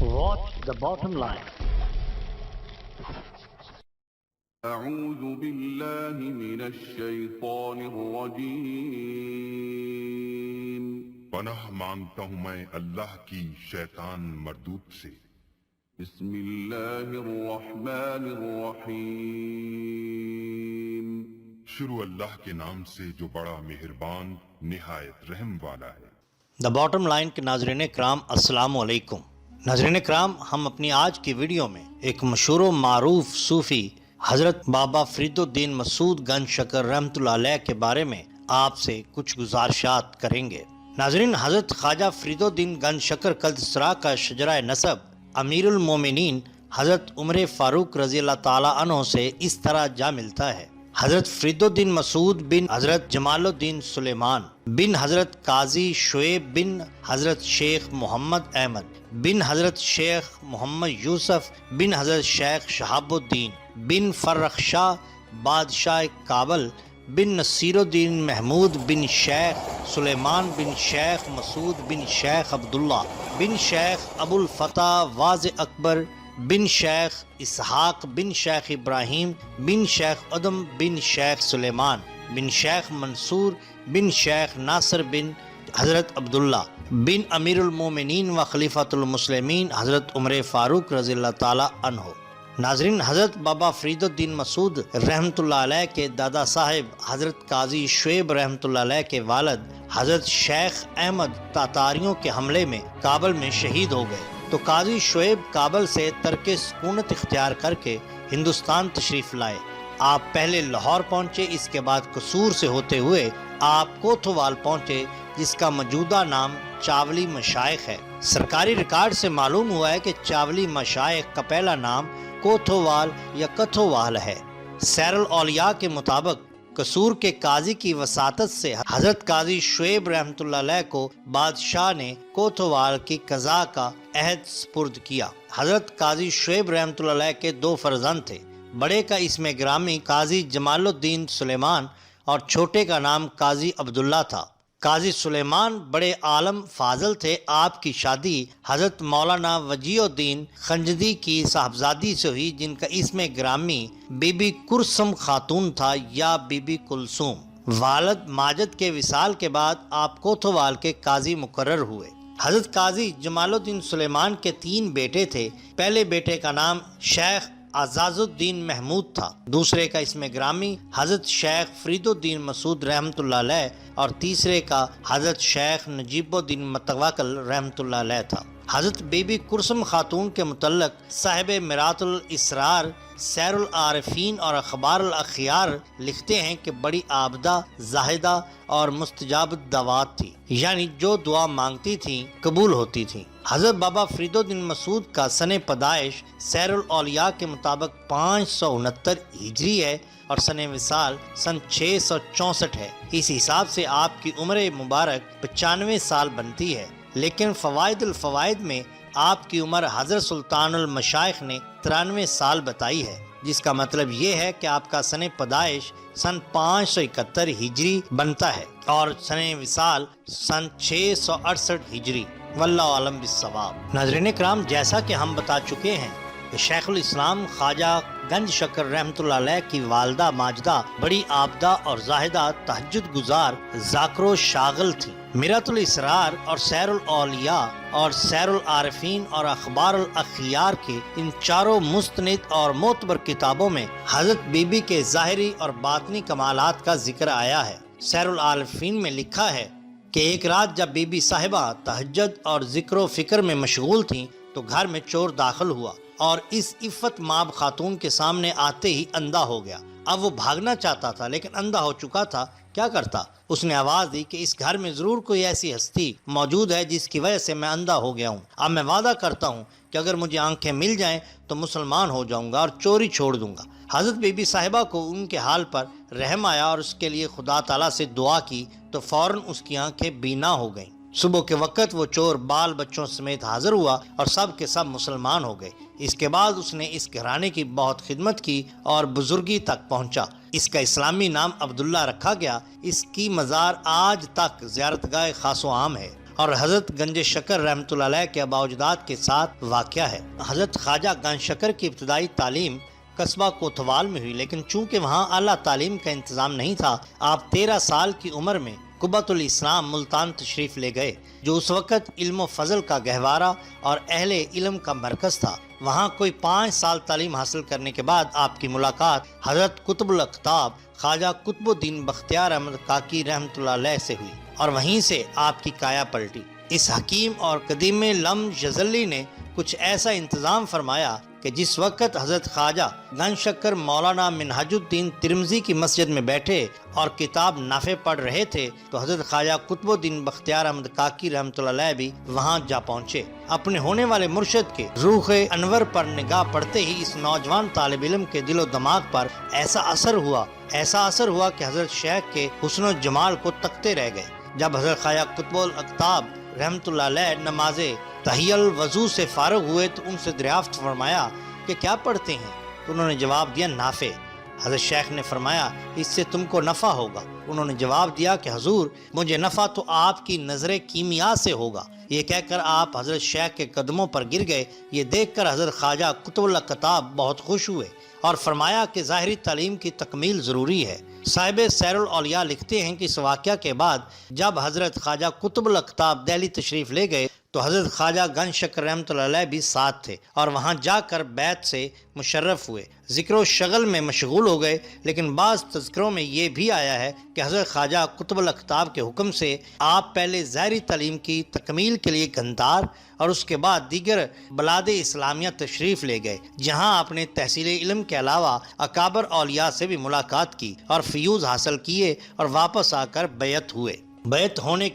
Watch the bottom line. أعوذ بالله من الشيطان الرجيم پناہ مانگتا ہوں میں اللہ کی شیطان مردود سے۔ بسم الله الرحمن الرحيم شروع اللہ کے نام سے جو بڑا مہربان نہایت رحم والا ہے۔ دا باٹم لائن کے ناظرین کرام السلام علیکم۔ ناظرین کرام، ہم اپنی آج کی ویڈیو میں ایک مشہور و معروف صوفی حضرت بابا فرید الدین مسعود گنج شکر رحمۃ اللہ علیہ کے بارے میں آپ سے کچھ گزارشات کریں گے۔ ناظرین، حضرت خواجہ فرید الدین گنج شکر قدس کا شجرہ نسب امیر المومنین حضرت عمر فاروق رضی اللہ تعالیٰ عنہ سے اس طرح جا ملتا ہے۔ حضرت فرید الدین مسعود بن حضرت جمال الدین سلیمان بن حضرت قاضی شعیب بن حضرت شیخ محمد احمد بن حضرت شیخ محمد یوسف بن حضرت شیخ شہاب الدین بن فرخ شاہ بادشاہ کابل بن نصیر الدین محمود بن شیخ سلیمان بن شیخ مسعود بن شیخ عبداللہ بن شیخ ابو الفتح واضح اکبر بن شیخ اسحاق بن شیخ ابراہیم بن شیخ ادم بن شیخ سلیمان بن شیخ منصور بن شیخ ناصر بن حضرت عبداللہ بن امیر المومنین و خلیفۃ المسلمین حضرت عمر فاروق رضی اللہ تعالی عنہ۔ ناظرین، حضرت بابا فرید الدین مسعود رحمۃ اللہ علیہ کے دادا صاحب حضرت قاضی شعیب رحمۃ اللہ علیہ کے والد حضرت شیخ احمد تاتاریوں کے حملے میں کابل میں شہید ہو گئے، تو قاضی شعیب کابل سے ترک سکونت اختیار کر کے ہندوستان تشریف لائے۔ آپ پہلے لاہور پہنچے، اس کے بعد قصور سے ہوتے ہوئے آپ کوتھوال پہنچے، جس کا موجودہ نام چاولی مشائخ ہے۔ سرکاری ریکارڈ سے معلوم ہوا ہے کہ چاولی مشائخ کا پہلا نام کوتھوال یا کتھووال ہے۔ سیر الاولیاء کے مطابق قصور کے قاضی کی وساطت سے حضرت قاضی شعیب رحمۃ اللہ علیہ کو بادشاہ نے کوتھوال کی قضاء کا عہد سپرد کیا۔ حضرت قاضی شعیب رحمۃ اللہ علیہ کے دو فرزند تھے، بڑے کا اسم گرامی قاضی جمال الدین سلیمان اور چھوٹے کا نام قاضی عبداللہ تھا۔ قاضی سلیمان بڑے عالم فاضل تھے۔ آپ کی شادی حضرت مولانا وجیہ الدین خنجدی کی صاحبزادی سے ہوئی، جن کا اسم گرامی بی بی کرسم خاتون تھا یا بی بی کلثوم۔ والد ماجد کے وصال کے بعد آپ کوتھوال کے قاضی مقرر ہوئے۔ حضرت قاضی جمال الدین سلیمان کے 3 بیٹے تھے۔ پہلے بیٹے کا نام شیخ اعزاز الدین محمود تھا، دوسرے کا اسم گرامی حضرت شیخ فرید الدین مسعود رحمۃ اللہ علیہ اور تیسرے کا حضرت شیخ نجیب الدین متوکل رحمۃ اللہ علیہ تھا۔ حضرت بی بی کرسم خاتون کے متعلق صاحب مرات الاسرار سیر العارفین اور اخبار الاخیار لکھتے ہیں کہ بڑی عابدہ، زاہدہ اور مستجاب الدعوات تھی، یعنی جو دعا مانگتی تھیں قبول ہوتی تھیں۔ حضرت بابا فرید الدین مسعود کا سن پیدائش سیر الاولیاء کے مطابق 569 ہجری ہے اور سن وصال سن 664 ہے۔ اس حساب سے آپ کی عمر مبارک 95 سال بنتی ہے، لیکن فوائد الفوائد میں آپ کی عمر حضرت سلطان المشائخ نے 93 سال بتائی ہے، جس کا مطلب یہ ہے کہ آپ کا سن پیدائش سن 571 ہجری بنتا ہے اور سن وصال سن 668 ہجری۔ واللہ عالم بالصواب۔ ناظرین کرام، جیسا کہ ہم بتا چکے ہیں کہ شیخ الاسلام خواجہ گنج شکر رحمۃ اللہ علیہ کی والدہ ماجدہ بڑی عابدہ اور زاہدہ، تہجد گزار، ذاکر و شاغل تھی۔ مرات الاسرار اور سیر الاولیاء اور سیر العارفین اور اخبار الاخیار کے ان چاروں مستند اور معتبر کتابوں میں حضرت بی بی کے ظاہری اور باطنی کمالات کا ذکر آیا ہے۔ سیر العارفین میں لکھا ہے کہ ایک رات جب بی بی صاحبہ تہجد اور ذکر و فکر میں مشغول تھیں تو گھر میں چور داخل ہوا اور اس عفت ماب خاتون کے سامنے آتے ہی اندھا ہو گیا۔ اب وہ بھاگنا چاہتا تھا لیکن اندھا ہو چکا تھا، کیا کرتا؟ اس نے آواز دی کہ اس گھر میں ضرور کوئی ایسی ہستی موجود ہے جس کی وجہ سے میں اندھا ہو گیا ہوں۔ اب میں وعدہ کرتا ہوں کہ اگر مجھے آنکھیں مل جائیں تو مسلمان ہو جاؤں گا اور چوری چھوڑ دوں گا۔ حضرت بی بی صاحبہ کو ان کے حال پر رحم آیا اور اس کے لیے خدا تعالیٰ سے دعا کی تو فوراً اس کی آنکھیں بینا ہو گئیں۔ صبح کے وقت وہ چور بال بچوں سمیت حاضر ہوا اور سب کے سب مسلمان ہو گئے۔ اس کے بعد اس نے اس گھرانے کی بہت خدمت کی اور بزرگی تک پہنچا۔ اس کا اسلامی نام عبداللہ رکھا گیا۔ اس کی مزار آج تک زیارت گاہ خاص و عام ہے۔ اور حضرت گنج شکر رحمۃ اللہ علیہ کے آباء و اجداد کے ساتھ واقعہ ہے۔ حضرت خواجہ گنج شکر کی ابتدائی تعلیم قصبہ کوتوال میں ہوئی، لیکن چونکہ وہاں اعلیٰ تعلیم کا انتظام نہیں تھا، آپ 13 سال کی عمر میں قبۃ الاسلام ملتان تشریف لے گئے، جو اس وقت علم و فضل کا گہوارہ اور اہل علم کا مرکز تھا۔ وہاں کوئی 5 سال تعلیم حاصل کرنے کے بعد آپ کی ملاقات حضرت قطب الاقطاب خواجہ قطب الدین بختیار احمد کاکی رحمۃ اللہ علیہ سے ہوئی، اور وہیں سے آپ کی کایا پلٹی۔ اس حکیم اور قدیم لم جزلی نے کچھ ایسا انتظام فرمایا کہ جس وقت حضرت خواجہ گنج شکر مولانا منہاج الدین ترمذی کی مسجد میں بیٹھے اور کتاب نافع پڑھ رہے تھے تو حضرت خواجہ قطب الدین بختیار احمد کاکی رحمۃ اللہ علیہ بھی وہاں جا پہنچے۔ اپنے ہونے والے مرشد کے روح انور پر نگاہ پڑتے ہی اس نوجوان طالب علم کے دل و دماغ پر ایسا اثر ہوا کہ حضرت شیخ کے حسن و جمال کو تکتے رہ گئے۔ جب حضرت خواجہ قطب الاقطاب رحمۃ اللہ علیہ نماز تحیہ الوضو سے فارغ ہوئے تو ان سے دریافت فرمایا کہ کیا پڑھتے ہیں؟ تو انہوں نے جواب دیا نافع۔ حضرت شیخ نے فرمایا اس سے تم کو نفع ہوگا۔ انہوں نے جواب دیا کہ حضور مجھے نفع تو آپ کی نظر کیمیا سے ہوگا۔ یہ کہہ کر آپ حضرت شیخ کے قدموں پر گر گئے۔ یہ دیکھ کر حضرت خواجہ قطب الاقطاب بہت خوش ہوئے اور فرمایا کہ ظاہری تعلیم کی تکمیل ضروری ہے۔ صاحب سیر الاولیاء لکھتے ہیں کہ اس واقعہ کے بعد جب حضرت خواجہ قطب الاقطاب دہلی تشریف لے گئے تو حضرت خواجہ گنج شکر رحمۃ اللہ علیہ بھی ساتھ تھے اور وہاں جا کر بیعت سے مشرف ہوئے۔ ذکر و شغل میں مشغول ہو گئے، لیکن بعض تذکروں میں یہ بھی آیا ہے کہ حضرت خواجہ قطب الاقطاب کے حکم سے آپ پہلے ظاہری تعلیم کی تکمیل کے لیے گندار اور اس کے بعد دیگر بلاد اسلامیہ تشریف لے گئے، جہاں آپ نے تحصیل علم کے علاوہ اکابر اولیاء سے بھی ملاقات کی اور فیوز حاصل کیے اور واپس آ کر بیعت ہوئے۔ بیعت ہونے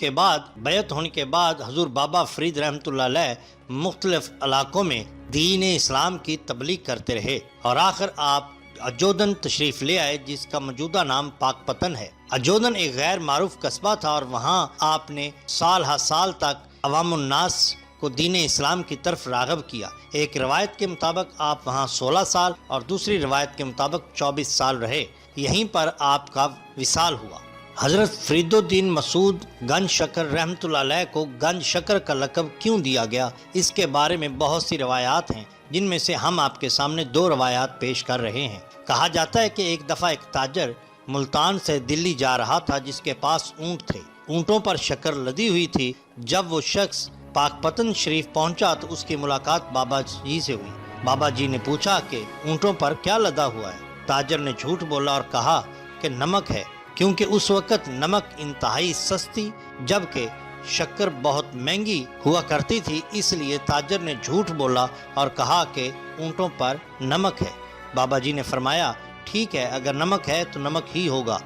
کے بعد حضور بابا فرید رحمۃ اللہ علیہ مختلف علاقوں میں دین اسلام کی تبلیغ کرتے رہے اور آخر آپ اجودن تشریف لے آئے، جس کا موجودہ نام پاک پتن ہے۔ اجودن ایک غیر معروف قصبہ تھا اور وہاں آپ نے سال ہر سال تک عوام الناس کو دین اسلام کی طرف راغب کیا۔ ایک روایت کے مطابق آپ وہاں 16 سال اور دوسری روایت کے مطابق 24 سال رہے۔ یہیں پر آپ کا وصال ہوا۔ حضرت فرید الدین مسعود گنج شکر رحمۃ اللہ علیہ کو گنج شکر کا لقب کیوں دیا گیا، اس کے بارے میں بہت سی روایات ہیں، جن میں سے ہم آپ کے سامنے 2 روایات پیش کر رہے ہیں۔ کہا جاتا ہے کہ ایک دفعہ ایک تاجر ملتان سے دلی جا رہا تھا جس کے پاس اونٹ تھے۔ اونٹوں پر شکر لدی ہوئی تھی۔ جب وہ شخص پاک پتن شریف پہنچا تو اس کی ملاقات بابا جی سے ہوئی۔ بابا جی نے پوچھا کہ اونٹوں پر کیا لدا ہوا ہے؟ تاجر نے جھوٹ بولا اور کہا کہ نمک ہے، کیونکہ اس وقت نمک انتہائی سستی جبکہ شکر بہت مہنگی ہوا کرتی تھی، اس لیے تاجر نے جھوٹ بولا اور کہا کہ اونٹوں پر نمک ہے۔ بابا جی نے فرمایا ٹھیک ہے، اگر نمک ہے تو نمک ہی ہوگا۔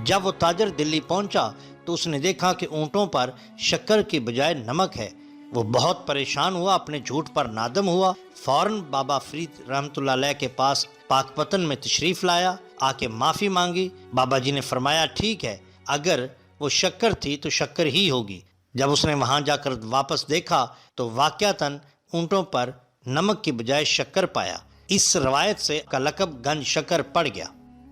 جب وہ تاجر دلی پہنچا تو اس نے دیکھا کہ اونٹوں پر شکر کی بجائے نمک ہے۔ وہ بہت پریشان ہوا، اپنے جھوٹ پر نادم ہوا، فوراً بابا فرید رحمۃ اللہ علیہ کے پاس پاک پتن میں تشریف لایا، آ کے معافی مانگی۔ بابا جی نے فرمایا ٹھیک ہے، اگر وہ شکر تھی تو شکر ہی ہوگی۔ جب اس نے وہاں جا کر واپس دیکھا تو واقعتاً اونٹوں پر نمک کی بجائے شکر پایا۔ اس روایت سے کا لقب گنج شکر پڑ گیا۔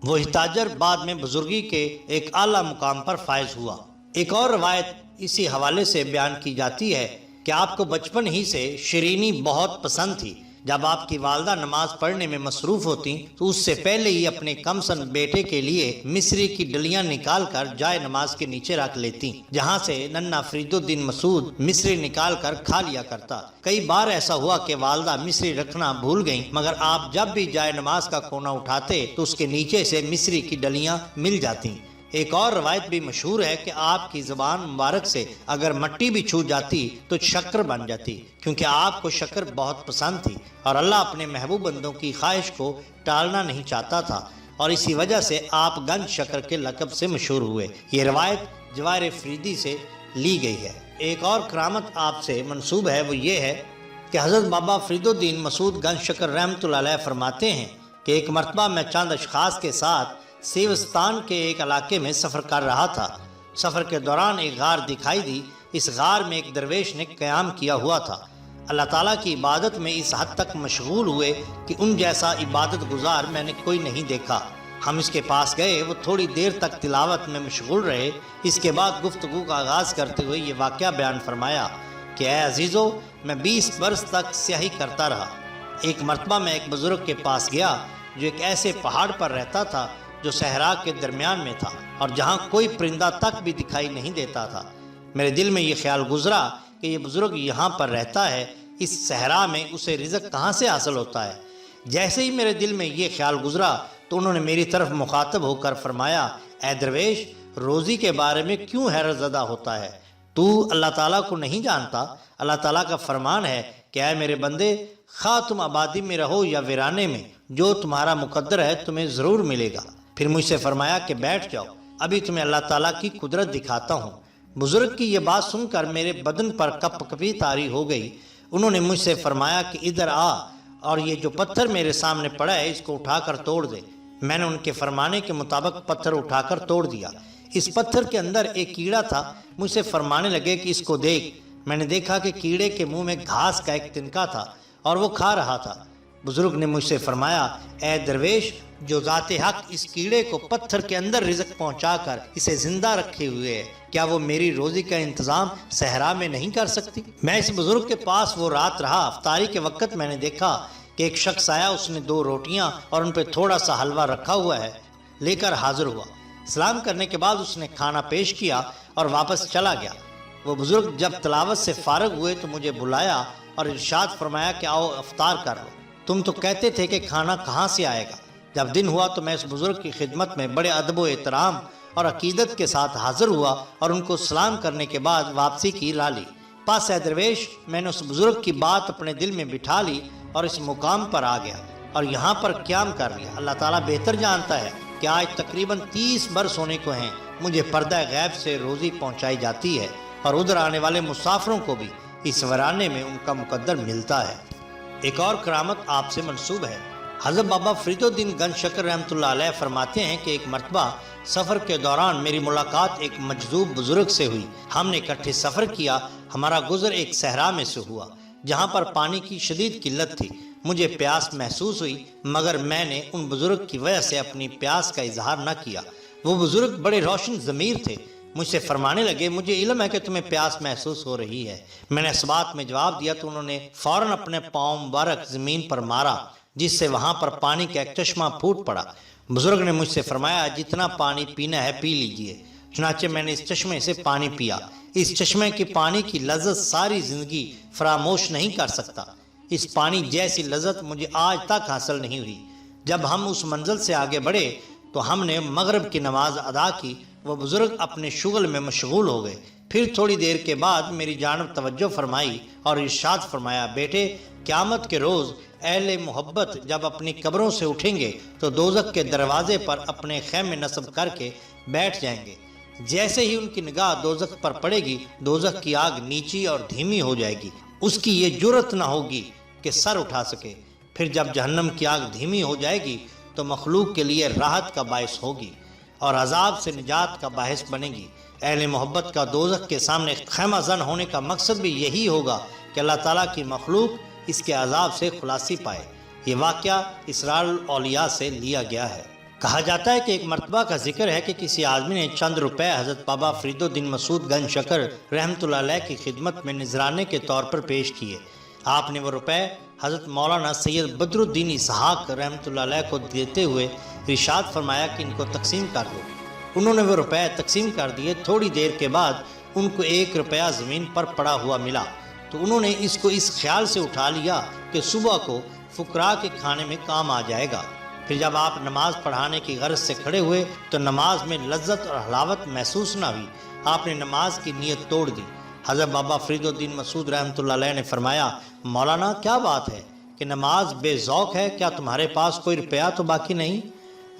وہی تاجر بعد میں بزرگی کے ایک اعلیٰ مقام پر فائز ہوا۔ ایک اور روایت اسی حوالے سے بیان کی جاتی ہے کہ آپ کو بچپن ہی سے شیرینی بہت پسند تھی۔ جب آپ کی والدہ نماز پڑھنے میں مصروف ہوتی تو اس سے پہلے ہی اپنے کم سن بیٹے کے لیے مصری کی ڈلیاں نکال کر جائے نماز کے نیچے رکھ لیتی، جہاں سے ننھا فرید الدین مسعود مصری نکال کر کھا لیا کرتا۔ کئی بار ایسا ہوا کہ والدہ مصری رکھنا بھول گئیں، مگر آپ جب بھی جائے نماز کا کونا اٹھاتے تو اس کے نیچے سے مصری کی ڈلیاں مل جاتی۔ ایک اور روایت بھی مشہور ہے کہ آپ کی زبان مبارک سے اگر مٹی بھی چھو جاتی تو شکر بن جاتی، کیونکہ آپ کو شکر بہت پسند تھی اور اللہ اپنے محبوب بندوں کی خواہش کو ٹالنا نہیں چاہتا تھا، اور اسی وجہ سے آپ گنج شکر کے لقب سے مشہور ہوئے۔ یہ روایت جواہر فریدی سے لی گئی ہے۔ ایک اور کرامت آپ سے منسوب ہے، وہ یہ ہے کہ حضرت بابا فرید الدین مسعود گنج شکر رحمۃ اللہ علیہ فرماتے ہیں کہ ایک مرتبہ میں چند اشخاص کے ساتھ سیوستان کے ایک علاقے میں سفر کر رہا تھا۔ سفر کے دوران ایک غار دکھائی دی۔ اس غار میں ایک درویش نے قیام کیا ہوا تھا۔ اللہ تعالیٰ کی عبادت میں اس حد تک مشغول ہوئے کہ ان جیسا عبادت گزار میں نے کوئی نہیں دیکھا۔ ہم اس کے پاس گئے، وہ تھوڑی دیر تک تلاوت میں مشغول رہے۔ اس کے بعد گفتگو کا آغاز کرتے ہوئے یہ واقعہ بیان فرمایا کہ اے عزیزو، میں 20 برس تک سیاحی کرتا رہا۔ ایک مرتبہ میں ایک بزرگ کے پاس گیا جو ایک ایسے پہاڑ پر رہتا تھا جو صحرا کے درمیان میں تھا اور جہاں کوئی پرندہ تک بھی دکھائی نہیں دیتا تھا۔ میرے دل میں یہ خیال گزرا کہ یہ بزرگ یہاں پر رہتا ہے، اس صحرا میں اسے رزق کہاں سے حاصل ہوتا ہے؟ جیسے ہی میرے دل میں یہ خیال گزرا تو انہوں نے میری طرف مخاطب ہو کر فرمایا، اے درویش، روزی کے بارے میں کیوں حیرت زدہ ہوتا ہے؟ تو اللہ تعالیٰ کو نہیں جانتا؟ اللہ تعالیٰ کا فرمان ہے کہ اے میرے بندے، خواہ تم آبادی میں رہو یا ویرانے میں، جو تمہارا مقدر ہے تمہیں ضرور ملے گا۔ پھر مجھ سے فرمایا کہ بیٹھ جاؤ، ابھی تمہیں اللہ تعالیٰ کی قدرت دکھاتا ہوں۔ بزرگ کی یہ بات سن کر میرے بدن پر کپ کپی طاری ہو گئی۔ انہوں نے مجھ سے فرمایا کہ ادھر آ اور یہ جو پتھر میرے سامنے پڑا ہے اس کو اٹھا کر توڑ دے۔ میں نے ان کے فرمانے کے مطابق پتھر اٹھا کر توڑ دیا۔ اس پتھر کے اندر ایک کیڑا تھا۔ مجھ سے فرمانے لگے کہ اس کو دیکھ۔ میں نے دیکھا کہ کیڑے کے منہ میں گھاس کا ایک تنکا تھا اور وہ کھا رہا تھا۔ بزرگ نے مجھ سے فرمایا، اے درویش، جو ذات حق اس کیڑے کو پتھر کے اندر رزق پہنچا کر اسے زندہ رکھے ہوئے ہے، کیا وہ میری روزی کا انتظام صحرا میں نہیں کر سکتی؟ میں اس بزرگ کے پاس وہ رات رہا۔ افطاری کے وقت میں نے دیکھا کہ ایک شخص آیا، اس نے 2 روٹیاں اور ان پہ تھوڑا سا حلوہ رکھا ہوا ہے لے کر حاضر ہوا۔ سلام کرنے کے بعد اس نے کھانا پیش کیا اور واپس چلا گیا۔ وہ بزرگ جب تلاوت سے فارغ ہوئے تو مجھے بلایا اور ارشاد فرمایا کہ آؤ افطار کر لو، تم تو کہتے تھے کہ کھانا کہاں سے آئے گا۔ جب دن ہوا تو میں اس بزرگ کی خدمت میں بڑے ادب و احترام اور عقیدت کے ساتھ حاضر ہوا اور ان کو سلام کرنے کے بعد واپسی کی راہ لی۔ پاس اے درویش، میں نے اس بزرگ کی بات اپنے دل میں بٹھا لی اور اس مقام پر آ گیا اور یہاں پر قیام کر لیا۔ اللہ تعالیٰ بہتر جانتا ہے کہ آج تقریباً 30 برس ہونے کو ہیں مجھے پردہ غیب سے روزی پہنچائی جاتی ہے اور ادھر آنے والے مسافروں کو بھی اس ویرانے میں ان کا مقدر ملتا ہے۔ ایک اور کرامت آپ سے منسوب ہے۔ حضرت بابا فرید الدین گنج شکر رحمۃ اللہ علیہ فرماتے ہیں کہ ایک مرتبہ سفر کے دوران میری ملاقات ایک مجذوب بزرگ سے ہوئی۔ ہم نے اکٹھے سفر کیا۔ ہمارا گزر ایک صحرا میں سے ہوا جہاں پر پانی کی شدید قلت تھی۔ مجھے پیاس محسوس ہوئی مگر میں نے ان بزرگ کی وجہ سے اپنی پیاس کا اظہار نہ کیا۔ وہ بزرگ بڑے روشن ضمیر تھے۔ مجھ سے فرمانے لگے، مجھے علم ہے کہ تمہیں پیاس محسوس ہو رہی ہے۔ میں نے اس بات میں جواب دیا تو انہوں نے فوراً اپنے پاؤں مبارک زمین پر مارا جس سے وہاں پر پانی کا ایک چشمہ پھوٹ پڑا۔ بزرگ نے مجھ سے فرمایا، جتنا پانی پینا ہے پی لیجئے۔ چنانچہ میں نے اس چشمے سے پانی پیا۔ اس چشمے کی پانی کی لذت ساری زندگی فراموش نہیں کر سکتا۔ اس پانی جیسی لذت مجھے آج تک حاصل نہیں ہوئی۔ جب ہم اس منزل سے آگے بڑھے تو ہم نے مغرب کی نماز ادا کی۔ وہ بزرگ اپنے شغل میں مشغول ہو گئے۔ پھر تھوڑی دیر کے بعد میری جانب توجہ فرمائی اور ارشاد فرمایا، بیٹے، قیامت کے روز اہل محبت جب اپنی قبروں سے اٹھیں گے تو دوزخ کے دروازے پر اپنے خیمے نصب کر کے بیٹھ جائیں گے۔ جیسے ہی ان کی نگاہ دوزخ پر پڑے گی، دوزخ کی آگ نیچی اور دھیمی ہو جائے گی۔ اس کی یہ جرت نہ ہوگی کہ سر اٹھا سکے۔ پھر جب جہنم کی آگ دھیمی ہو جائے گی تو مخلوق کے لیے راحت کا باعث ہوگی اور عذاب سے نجات کا باعث بنے گی۔ اہل محبت کا دوزخ کے سامنے خیمہ زن ہونے کا مقصد بھی یہی ہوگا کہ اللہ تعالیٰ کی مخلوق اس کے عذاب سے خلاصی پائے۔ یہ واقعہ اسرار الاولیاء سے لیا گیا ہے۔ کہا جاتا ہے کہ ایک مرتبہ کا ذکر ہے کہ کسی آدمی نے چند روپے حضرت بابا فرید الدین مسعود گنج شکر رحمۃ اللہ علیہ کی خدمت میں نذرانے کے طور پر پیش کیے۔ آپ نے وہ روپے حضرت مولانا سید بدر الدین اسحاق رحمۃ اللہ علیہ کو دیتے ہوئے ارشاد فرمایا کہ ان کو تقسیم کر دو۔ انہوں نے وہ روپے تقسیم کر دیے۔ تھوڑی دیر کے بعد ان کو 1 روپیہ زمین پر پڑا ہوا ملا تو انہوں نے اس کو اس خیال سے اٹھا لیا کہ صبح کو فقراء کے کھانے میں کام آ جائے گا۔ پھر جب آپ نماز پڑھانے کی غرض سے کھڑے ہوئے تو نماز میں لذت اور حلاوت محسوس نہ ہوئی۔ آپ نے نماز کی نیت توڑ دی۔ حضرت بابا فرید الدین مسعود رحمۃ اللہ علیہ نے فرمایا، مولانا کیا بات ہے کہ نماز بے ذوق ہے؟ کیا تمہارے پاس کوئی روپیہ تو باقی نہیں؟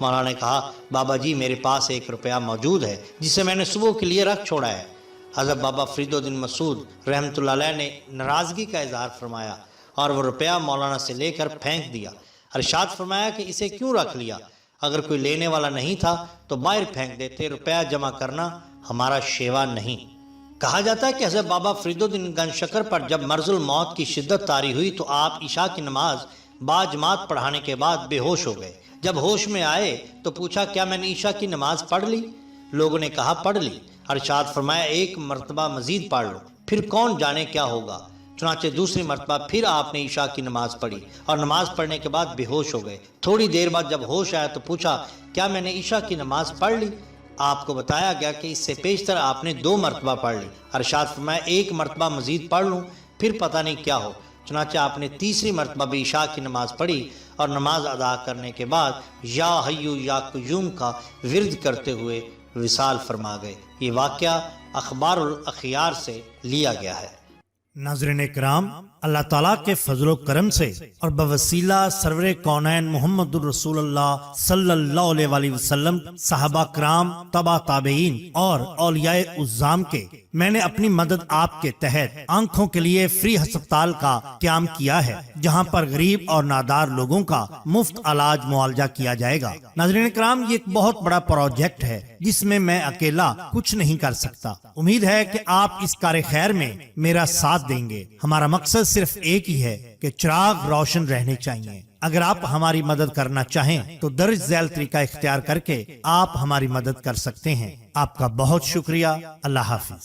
مولانا نے کہا، بابا جی میرے پاس 1 روپیہ موجود ہے جسے میں نے صبح کے لیے رکھ چھوڑا ہے۔ حضرت بابا فرید الدین مسعود رحمۃ اللہ علیہ نے ناراضگی کا اظہار فرمایا اور وہ روپیہ مولانا سے لے کر پھینک دیا۔ ارشاد فرمایا کہ اسے کیوں رکھ لیا؟ اگر کوئی لینے والا نہیں تھا تو باہر پھینک دیتے۔ روپیہ جمع کرنا ہمارا شیوا نہیں۔ کہا جاتا ہے کہ حضرت بابا فرید الدین گنج شکر پر جب مرض الموت کی شدت طاری ہوئی تو آپ عشاء کی نماز با جماعت پڑھانے کے بعد بے ہوش ہو گئے۔ جب ہوش میں آئے تو پوچھا کیا میں نے عشاء کی نماز پڑھ لی؟ لوگوں نے کہا پڑھ لی۔ ارشاد فرمایا ایک مرتبہ مزید پڑھ لو، پھر کون جانے کیا ہوگا۔ چنانچہ دوسری مرتبہ پھر آپ نے عشاء کی نماز پڑھی اور نماز پڑھنے کے بعد بے ہوش ہو گئے۔ تھوڑی دیر بعد جب ہوش آیا تو پوچھا کیا میں نے عشاء کی نماز پڑھ لی؟ آپ کو بتایا گیا کہ اس سے پیشتر آپ نے 2 مرتبہ پڑھ لی۔ ارشاد فرمایا ایک مرتبہ مزید پڑھ لوں پھر پتہ نہیں کیا ہو۔ چنانچہ آپ نے تیسری مرتبہ بھی عشاء کی نماز پڑھی اور نماز ادا کرنے کے بعد یا حیو یا قیوم کا ورد کرتے ہوئے وصال فرما گئے۔ یہ واقعہ اخبار الاخیار سے لیا گیا ہے۔ ناظرین اکرام، اللہ تعالیٰ کے فضل و کرم سے اور بوسیلہ سرور کونین محمد الرسول اللہ صلی اللہ علیہ وآلہ وسلم، صحابہ کرام، تبع تابعین اور اولیاء عظام کے میں نے اپنی مدد آپ کے تحت آنکھوں کے لیے فری ہسپتال کا قیام کیا ہے، جہاں پر غریب اور نادار لوگوں کا مفت علاج معالجہ کیا جائے گا۔ ناظرین کرام، یہ ایک بہت بڑا پروجیکٹ ہے جس میں میں اکیلا کچھ نہیں کر سکتا۔ امید ہے کہ آپ اس کار خیر میں میرا ساتھ دیں گے۔ ہمارا مقصد صرف ایک ہی ہے کہ چراغ روشن رہنے چاہیے۔ اگر آپ ہماری مدد کرنا چاہیں تو درج ذیل طریقہ اختیار کر کے آپ ہماری مدد کر سکتے ہیں۔ آپ کا بہت شکریہ۔ اللہ حافظ۔